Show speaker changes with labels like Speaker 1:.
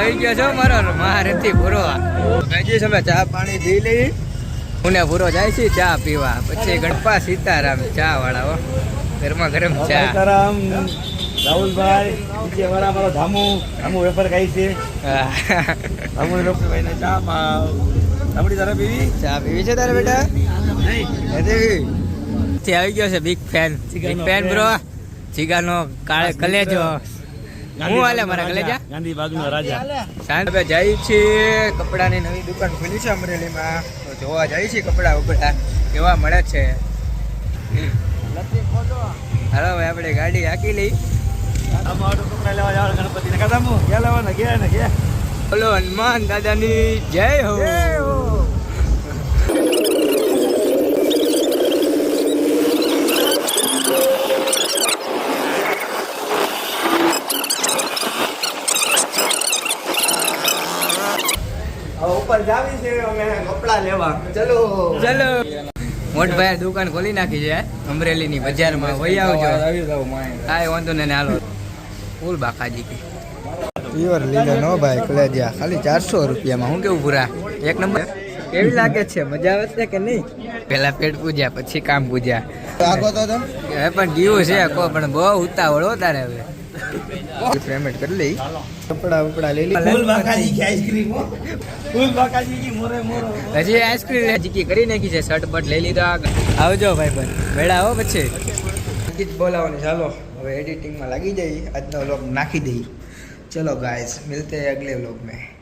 Speaker 1: આવી ગયો છો મારો મહારથી પૂરો હજી તમે ચા પાણી પી લઈ પુણે પૂરો જાય છે ચા પીવા પછી ગણપા સીતારામ ચા વાળા હો ગરમા ગરમ ચા
Speaker 2: સીતારામ રાહુલભાઈ નીચે વાળા મારો ધામુ વેફર ખાઈ છે ધામુ ભાઈ ને ચા તારે પીવી
Speaker 1: ચા પીવી છે તારે બેટા
Speaker 2: નહીં
Speaker 1: આવી ગયો છે બિગ ફેન બ્રો જીગાનો કાળે કલેજો હું હાલે મારા કલેજા
Speaker 2: ગાંધી બાજુના રાજા
Speaker 1: સાંજે જાય છે કપડાની નવી દુકાન ખુલી છે અમરેલીમાં તો જોવા જાય છે કપડા બપડા કેવા મળે છે હાલો ભાઈ આપણે ગાડી હાકી લઈ
Speaker 2: કપડા લેવા જવા ગણપતિ ને કાદામુ ક્યાં લેવાના ગયા ને ગયા
Speaker 1: બોલો હનુમાન દાદાની જય હો
Speaker 2: ઉપર જાવી છે અમે કપડા લેવા ચલો
Speaker 1: મોટભાઈ દુકાન ખોલી નાખી છે અમરેલીની બજારમાં વહી આવજો કાંઈ વાંધો નહીં હાલો ફૂલ બાકાજી પ્યોર લીલો નો ભાઈ કલેજા ખાલી 400 રૂપિયામાં હું કેવું પૂરા એક નંબર કેવી લાગે છે મજા આવે છે કે નહીં પેલા પેટ પૂજ્યા પછી કામ પૂજ્યા હવે પણ જીવું છે પણ બહુ ઉતાવળ હો તારે હવે પેમેન્ટ કરી લઈ કપડા લઈ લઈ
Speaker 2: ફૂલ બાકાજી की आइसक्रीम फूल बाकाजी की मोरे मोરો
Speaker 1: હજી આઈસ્ક્રીમ જીકી કરી નાખી છે શર્ટ બટ લઈ લીધો આવજો ભાઈ બન મેળા હો પછી ગીત બોલાવવાની ચાલો હવે એડિટિંગમાં લાગી જઈએ આજનો વ્લોગ નાખી દઈએ ચલો ગાઈસ મિલતે हैं अगले व्लॉग में।